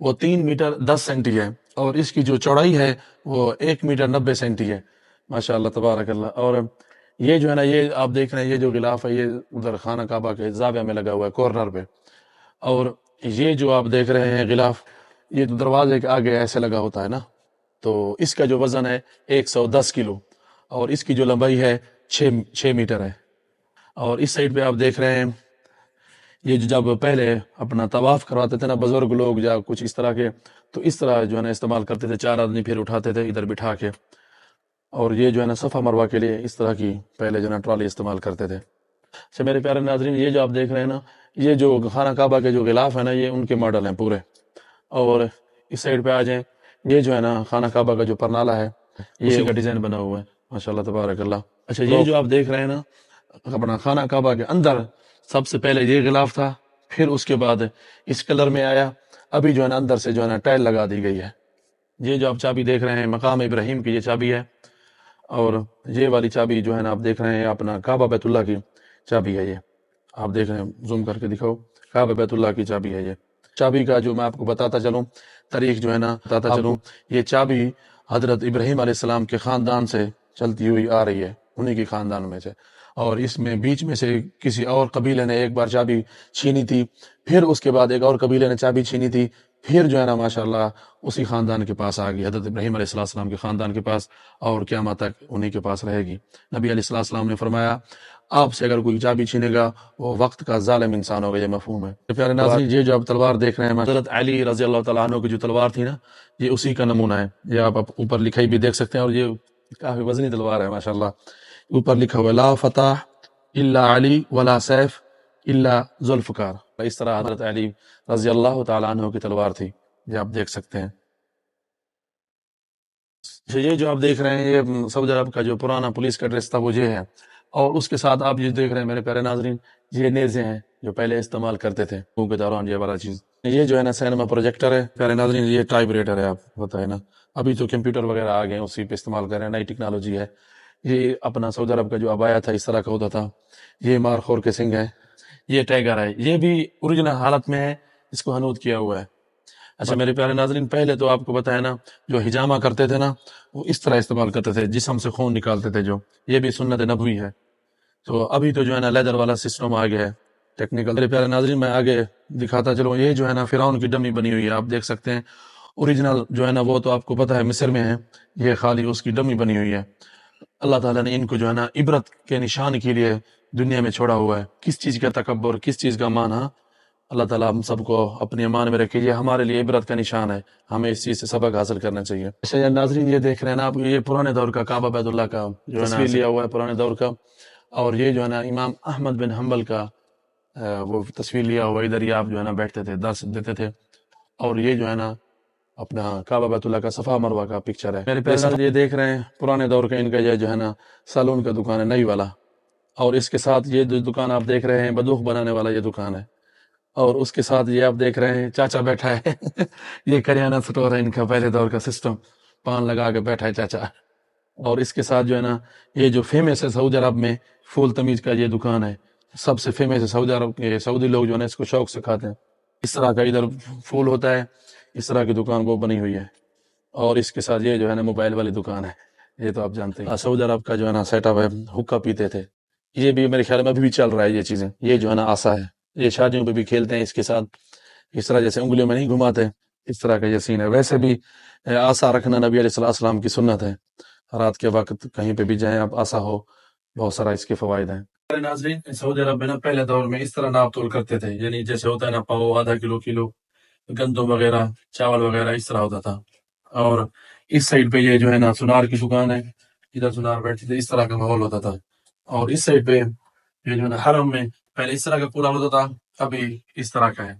وہ 3 metre 10 centi ہے، اور اس کی جو چوڑائی ہے وہ 1 میٹر 90 سینٹی ہے، ماشاء اللہ تبارک اللہ۔ اور یہ جو ہے نا، یہ آپ دیکھ رہے ہیں یہ جو غلاف ہے یہ ادھر خانہ کعبہ کے زاویہ میں لگا ہوا ہے کارنر پہ، اور یہ جو آپ دیکھ رہے ہیں غلاف یہ دروازے کے آگے ایسے لگا ہوتا ہے نا، تو اس کا جو وزن ہے 110 کلو، اور اس کی جو لمبائی ہے 6 میٹر ہے۔ اور اس سائڈ پہ آپ دیکھ رہے ہیں یہ جو جب پہلے اپنا طواف کرواتے تھے نا بزرگ لوگ یا کچھ اس طرح کے، تو اس طرح جو ہے نا استعمال کرتے تھے، 4 آدمی پھر اٹھاتے تھے ادھر بٹھا کے، اور یہ جو ہے نا صفا مروہ کے لیے اس طرح کی پہلے جو ہے نا ٹرالی استعمال کرتے تھے۔ اچھا میرے پیارے ناظرین، یہ جو آپ دیکھ رہے ہیں نا، یہ جو خانہ کعبہ کے جو غلاف ہے نا یہ ان کے ماڈل ہیں پورے۔ اور اس سائڈ پہ آ جائیں، یہ جو ہے نا خانہ کعبہ کا جو پرنالہ ہے یہ اسی کا ڈیزائن بنا ہوا ہے، ماشاء اللہ تبارک اللہ۔ اچھا یہ جو آپ دیکھ رہے ہیں نا، اپنا خانہ کعبہ کے اندر سب سے پہلے یہ غلاف تھا، پھر اس کے بعد اس کلر میں آیا، ابھی جو ہے نا اندر سے جو ہے نا ٹائل لگا دی گئی ہے۔ یہ جو آپ چابی دیکھ رہے ہیں مقام ابراہیم کی یہ چابی ہے، اور یہ والی چابی جو ہے نا آپ دیکھ رہے ہیں اپنا کعبہ بیت اللہ کی چابی ہے۔ یہ آپ دیکھ رہے ہیں، زوم کر کے دکھاؤ، کعبہ بیت اللہ کی چابی ہے۔ یہ چابی کا جو میں آپ کو بتاتا چلوں تاریخ جو ہے نا بتاتا چلوں، یہ چابی حضرت ابراہیم علیہ السلام کے خاندان سے چلتی ہوئی آ رہی ہے، انہی کی خاندان میں سے، اور اس میں بیچ میں سے کسی اور قبیلے نے ایک بار چابی چھینی تھی، پھر اس کے بعد ایک اور قبیلے نے چابی چھینی تھی، پھر جو ہے نا ماشاءاللہ اسی خاندان کے پاس آ گئی، حضرت ابراہیم علیہ السلام کے خاندان کے پاس، اور قیامت تک انہی کے پاس رہے گی۔ نبی علیہ السلام نے فرمایا آپ سے اگر کوئی چابی چھینے گا وہ وقت کا ظالم انسان ہوگا، یہ مفہوم ہے۔ پیارے ناظرین، یہ جو آپ تلوار دیکھ رہے ہیں حضرت علی رضی اللہ تعالیٰ عنہ کی جو تلوار تھی نا، یہ اسی کا نمونہ ہے۔ یہ آپ اوپر لکھائی بھی دیکھ سکتے ہیں، اور یہ کافی وزنی تلوار ہے ماشاءاللہ۔ اوپر لکھا ہوا لا فتح الا علی ولا سیف الا ذوالفقار، اس طرح حضرت علی رضی اللہ تعالیٰ عنہ کی تلوار تھی، یہ آپ دیکھ سکتے ہیں۔ یہ جو آپ دیکھ رہے ہیں یہ سعودی عرب کا جو پرانا پولیس کا ڈریس تھا وہ یہ ہے، اور اس کے ساتھ آپ یہ دیکھ رہے ہیں میرے پیارے ناظرین، یہ نیزے ہیں جو پہلے استعمال کرتے تھے کے دوران، یہ والا چیز۔ یہ جو ہے نا سینما پروجیکٹر ہے پیارے ناظرین، یہ ٹائپ ریٹر ہے، آپ پتہ ہے نا، ابھی تو کمپیوٹر وغیرہ آ گئے اسی پہ استعمال کر رہے ہیں، نئی ٹیکنالوجی ہے۔ یہ اپنا سعودی عرب کا جو ابایا تھا اس طرح کا ہوتا تھا۔ یہ مارخور کے سنگ ہے، یہ ٹیگر ہے، یہ بھی اوریجنل حالت میں ہے، اس کو حنود کیا ہوا ہے۔ اچھا میرے پیارے ناظرین، پہلے تو آپ کو بتایا نا جو حجامہ کرتے تھے نا وہ اس طرح استعمال کرتے تھے، جسم سے خون نکالتے تھے، جو یہ بھی سنت نبوی ہے۔ تو ابھی تو جو ہے نا لیدر والا سسٹم آ گیا ہے ٹیکنیکل۔ میرے پیارے ناظرین، میں آگے دکھاتا چلوں، یہ جو ہے نا فرعون کی ڈمی بنی ہوئی ہے، آپ دیکھ سکتے ہیں۔ اوریجنل جو ہے نا وہ تو آپ کو پتہ ہے مصر میں ہے، یہ خالی اس کی ڈمی بنی ہوئی ہے۔ اللہ تعالیٰ نے ان کو جو ہے نا عبرت کے نشان کے لیے دنیا میں چھوڑا ہوا ہے۔ کس چیز کا تکبر، کس چیز کا مان، اللہ تعالیٰ ہم سب کو اپنی امان میں رکھے، یہ ہمارے لیے عبرت کا نشان ہے، ہمیں اس چیز سے سبق حاصل کرنا چاہیے۔ اچھا یا ناظرین، یہ دیکھ رہے ہیں نا آپ، یہ پرانے دور کا کعبہ بیت اللہ کا جو ہے نا لیا ہوا ہے پرانے دور کا، اور یہ جو ہے نا امام احمد بن حنبل کا وہ تصویر لیا ہوا، ادھر ہی آپ جو ہے نا بیٹھتے تھے، درس دیتے تھے، اور یہ جو ہے نا اپنا کعبہ بیت اللہ کا صفا مروہ کا پکچر ہے۔ میرے پیارے یہ دیکھ رہے ہیں پرانے دور کا ان کا یہ جو ہے نا سالون کا دکان ہے، نئی والا، اور اس کے ساتھ یہ جو دکان آپ دیکھ رہے ہیں بندوق بنانے والا یہ دکان ہے، اور اس کے ساتھ یہ آپ دیکھ رہے ہیں چاچا بیٹھا ہے یہ کریانہ سٹور ہے ان کا، پہلے دور کا سسٹم، پان لگا کے بیٹھا ہے چاچا۔ اور اس کے ساتھ جو ہے نا یہ جو فیمس ہے سعودی عرب میں پھول تمیز کا یہ دکان ہے، سب سے فیمس ہے سعودی عرب کے، سعودی لوگ جو ہے نا اس کو شوق سے کھاتے ہیں۔ اس طرح کا ادھر پھول ہوتا ہے، اس طرح کی دکان وہ بنی ہوئی ہے، اور اس کے ساتھ یہ جو ہے نا موبائل والی دکان ہے، یہ تو آپ جانتے ہیں۔ سعودی عرب کا جو ہے نا سیٹ اپ ہے، حقہ پیتے تھے، یہ بھی میرے خیال میں ابھی بھی چل رہا ہے یہ چیزیں۔ یہ جو ہے نا آسا ہے، یہ شادیوں پہ بھی کھیلتے ہیں اس کے ساتھ، اس طرح جیسے انگلیوں میں نہیں گھماتے، اس طرح کا یہ سین ہے۔ ویسے بھی آسا رکھنا نبی علیہ السلام کی سنت ہے، رات کے وقت کہیں پہ بھی جائیں آپ آسا ہو، بہت سارا اس کے فوائد ہیں۔ ناظرین، سعودی عرب میں نا پہلے دور میں اس طرح ناپ تول کرتے تھے، یعنی جیسے ہوتا ہے نا پاؤ، آدھا کلو گندم وغیرہ، چاول وغیرہ، اس طرح ہوتا تھا۔ اور اس سائڈ پہ یہ جو ہے نا سنار کی دکان ہے، ادھر سنار بیٹھتے تھے، اس طرح کا ماحول ہوتا تھا۔ اور اس سائڈ پہ یہ جو ہے نا حرم میں پہلے اس طرح کا کولر ہوتا تھا، ابھی اس طرح کا ہے۔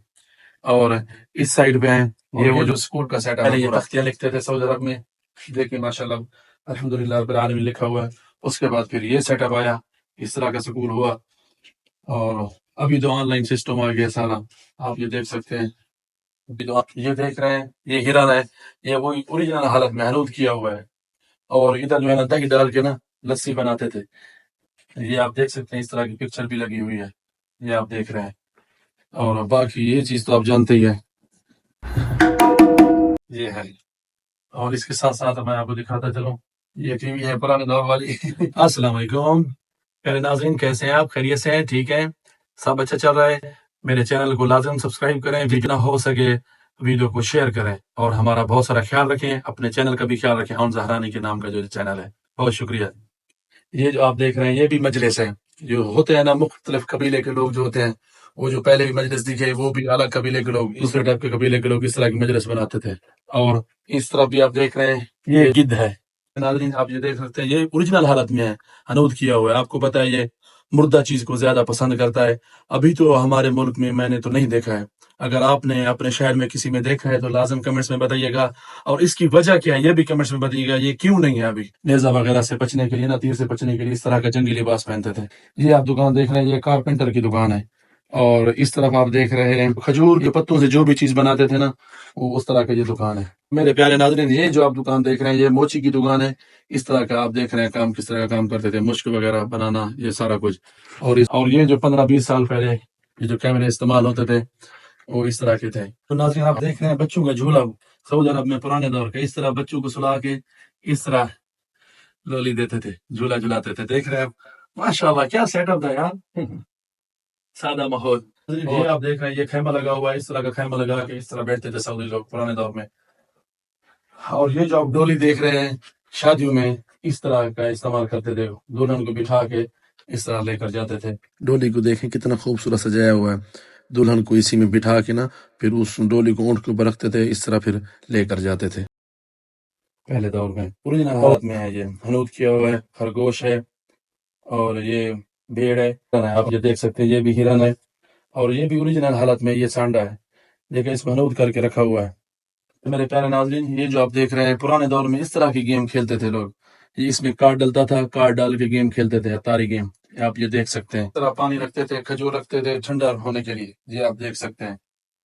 اور اس سائڈ پہ یہ وہ جو اسکول کا سیٹ ہے، یہ تختیاں لکھتے تھے سعودی عرب میں، دیکھیں ماشاءاللہ الحمدللہ رب العالمین لکھا ہوا ہے۔ اس کے بعد پھر یہ سیٹ اپ آیا، اس طرح کا سکول ہوا، اور ابھی تو آن لائن سسٹم آ گیا سارا، آپ یہ دیکھ سکتے ہیں۔ ابھی تو آپ یہ دیکھ رہے ہیں، یہ ہرن ہے، یہ وہی اوریجنل حالت میں حنود کیا ہوا ہے، اور ادھر جو ہے نا دہی ڈال کے نا لسی بناتے تھے، یہ آپ دیکھ سکتے ہیں، اس طرح کی پکچر بھی لگی ہوئی ہے، یہ آپ دیکھ رہے ہیں۔ اور باقی یہ چیز تو آپ جانتے ہی ہیں۔ یہ ہے، اور اس کے ساتھ ساتھ میں آپ کو دکھاتا چلوں، یہ ٹی وی ہے پرانے دور والی۔ السلام علیکم پیارے ناظرین، کیسے ہیں آپ؟ خیریت سے ہیں؟ ٹھیک ہے، سب اچھا چل رہا ہے؟ میرے چینل کو لازم سبسکرائب کریں، جتنا ہو سکے ویڈیو کو شیئر کریں، اور ہمارا بہت سارا خیال رکھیں، اپنے چینل کا بھی خیال رکھیں، ہم زہرانی کے نام کا جو چینل ہے۔ بہت شکریہ۔ یہ جو آپ دیکھ رہے ہیں یہ بھی مجلس ہے، جو ہوتے ہیں نا مختلف قبیلے کے لوگ جو ہوتے ہیں، وہ جو پہلے بھی مجلس دکھے وہ بھی الگ قبیلے کے لوگ، دوسرے ٹائپ کے قبیلے کے لوگ اس طرح کی مجلس بناتے تھے۔ اور اس طرف بھی آپ دیکھ رہے ہیں یہ گدھ ہے۔ ناظرین آپ یہ دیکھ سکتے ہیں یہ اوریجنل حالت میں ہے، ہنود کیا ہوا ہے۔ آپ کو پتا ہے یہ مردہ چیز کو زیادہ پسند کرتا ہے۔ ابھی تو ہمارے ملک میں نے تو نہیں دیکھا ہے، اگر آپ نے اپنے شہر میں کسی میں دیکھا ہے تو لازم کمنٹس میں بتائیے گا، اور اس کی وجہ کیا ہے یہ بھی کمنٹس میں بتائیے گا، یہ کیوں نہیں ہے ابھی۔ نیزہ وغیرہ سے بچنے کے لیے نا، تیر سے بچنے کے لیے اس طرح کا جنگی لباس پہنتے تھے۔ یہ آپ دکان دیکھ رہے ہیں یہ کارپینٹر کی دکان ہے، اور اس طرف آپ دیکھ رہے ہیں کھجور کے پتوں سے جو بھی چیز بناتے تھے نا، وہ اس طرح کا یہ دکان ہے۔ میرے پیارے ناظرین یہ جو آپ دکان دیکھ رہے ہیں یہ موچی کی دکان ہے۔ اس طرح کا آپ دیکھ رہے ہیں کام کس طرح کا کام کرتے تھے، مشک وغیرہ بنانا، یہ سارا کچھ۔ اور یہ جو 15-20 سال پہلے یہ جو کیمرے استعمال ہوتے تھے وہ اس طرح کے تھے۔ تو ناظرین آپ دیکھ رہے ہیں بچوں کا جھولا، سعودی عرب میں پرانے دور کا، اس طرح بچوں کو سلا کے اس طرح لولی دیتے تھے، جھولا جھلاتے تھے۔ دیکھ رہے ہیں ماشاء اللہ کیا سیٹ اپ تھا یار، سادہ ماحول۔ یہ آپ دیکھ رہے ہیں یہ خیمہ لگا ہوا ہے، اس طرح کا خیمہ لگا کے اس طرح بیٹھتے تھے سعودی لوگ پرانے دور میں۔ اور یہ جو آپ ڈولی دیکھ رہے ہیں شادیوں میں اس طرح کا استعمال کرتے تھے، دلہن کو بٹھا کے اس طرح لے کر جاتے تھے۔ ڈولی کو دیکھیں کتنا خوبصورت سجایا ہوا ہے، دلہن کو اسی میں بٹھا کے نا پھر اس ڈولی کو اونٹ کے اوپر رکھتے تھے، اس طرح پھر لے کر جاتے تھے پہلے دور میں۔ اوریجنل حالت میں ہے، یہ ہنود کیا ہوا ہے، خرگوش ہے، اور یہ بھیڑ ہے، آپ یہ دیکھ سکتے ہیں یہ بھی ہرن ہے، اور یہ بھی اوریجنل حالت میں یہ سانڈا ہے، دیکھیں اس میں ہنود کر کے رکھا ہوا ہے۔ میرے پیارے ناظرین یہ جو آپ دیکھ رہے ہیں پرانے دور میں اس طرح کی گیم کھیلتے تھے لوگ، یہ اس میں کارڈ ڈلتا تھا، کارڈ ڈال کے گیم کھیلتے تھے، اتاری گیم۔ آپ یہ دیکھ سکتے ہیں اس طرح پانی رکھتے تھے، کھجور رکھتے تھے ٹھنڈا ہونے کے لیے، یہ آپ دیکھ سکتے ہیں۔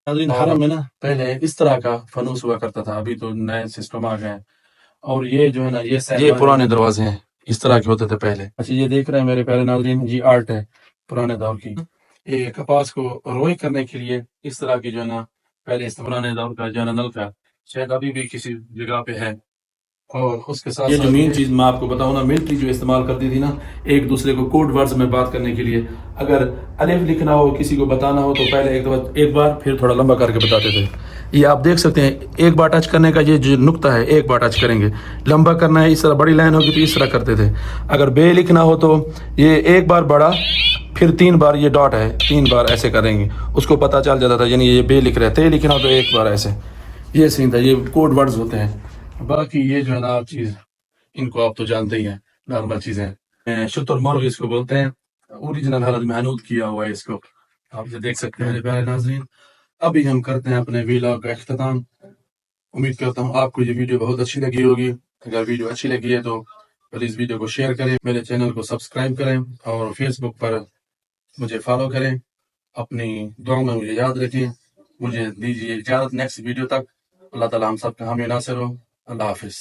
ناظرین حرم میں نا پہلے اس طرح کا فانوس ہوا کرتا تھا، ابھی تو نئے سسٹم آ گئے ہیں، اور یہ جو ہے نا یہ پرانے دروازے ہیں، اس طرح کے ہوتے تھے پہلے۔ اچھا یہ دیکھ رہے ہیں میرے پیارے ناظرین یہ آرٹ ہے پرانے دور کی، یہ کپاس کو روئی کرنے کے لیے اس طرح کی جو ہے نا پہلے پرانے دور کا جو ہے نا نلکا، شاید ابھی بھی کسی جگہ پہ ہے۔ اور اس کے ساتھ یہ جو مین چیز میں آپ کو بتاؤں نا، ملٹری جو استعمال کرتی تھی نا ایک دوسرے کو کوڈ ورڈز میں بات کرنے کے لیے، اگر الف لکھنا ہو کسی کو بتانا ہو تو پہلے ایک بار پھر تھوڑا لمبا کر کے بتاتے تھے۔ یہ آپ دیکھ سکتے ہیں ایک بار ٹچ کرنے کا یہ جو نقطہ ہے، ایک بار ٹچ کریں گے، لمبا کرنا ہے اس طرح بڑی لائن ہوگی تو اس طرح کرتے تھے۔ اگر بے لکھنا ہو تو یہ ایک بار بڑا پھر 3 بار یہ ڈاٹ ہے 3 بار ایسے کریں گے، اس کو پتہ چل جاتا تھا، یعنی یہ بے لکھ رہے تھے، لکھنا ہو تو ایک بار ایسے، یہ سین تھا، یہ کوڈ ورڈز ہوتے ہیں۔ باقی یہ جو ہے نا آپ چیز ان کو آپ تو جانتے ہی ہیں، نارمل چیزیں، شتر مرغ اس کو بولتے ہیں، اوریجنل حالت میں ہنود کیا ہوا ہے اس کو، آپ یہ دیکھ سکتے ہیں میرے پیارے ناظرین۔ ابھی ہم کرتے ہیں اپنے ویلاگ کا اختتام۔ امید کرتا ہوں آپ کو یہ ویڈیو بہت اچھی لگی ہوگی، اگر ویڈیو اچھی لگی ہے تو پلیز ویڈیو کو شیئر کریں، میرے چینل کو سبسکرائب کریں، اور فیس بک پر مجھے فالو کریں۔ اپنی دعاؤں میں مجھے یاد رکھیں، مجھے دیجیے اجازت نیکسٹ ویڈیو تک۔ اللہ تعالیٰ ہم سب کا حامی ناصر ہو۔ اللہ حافظ۔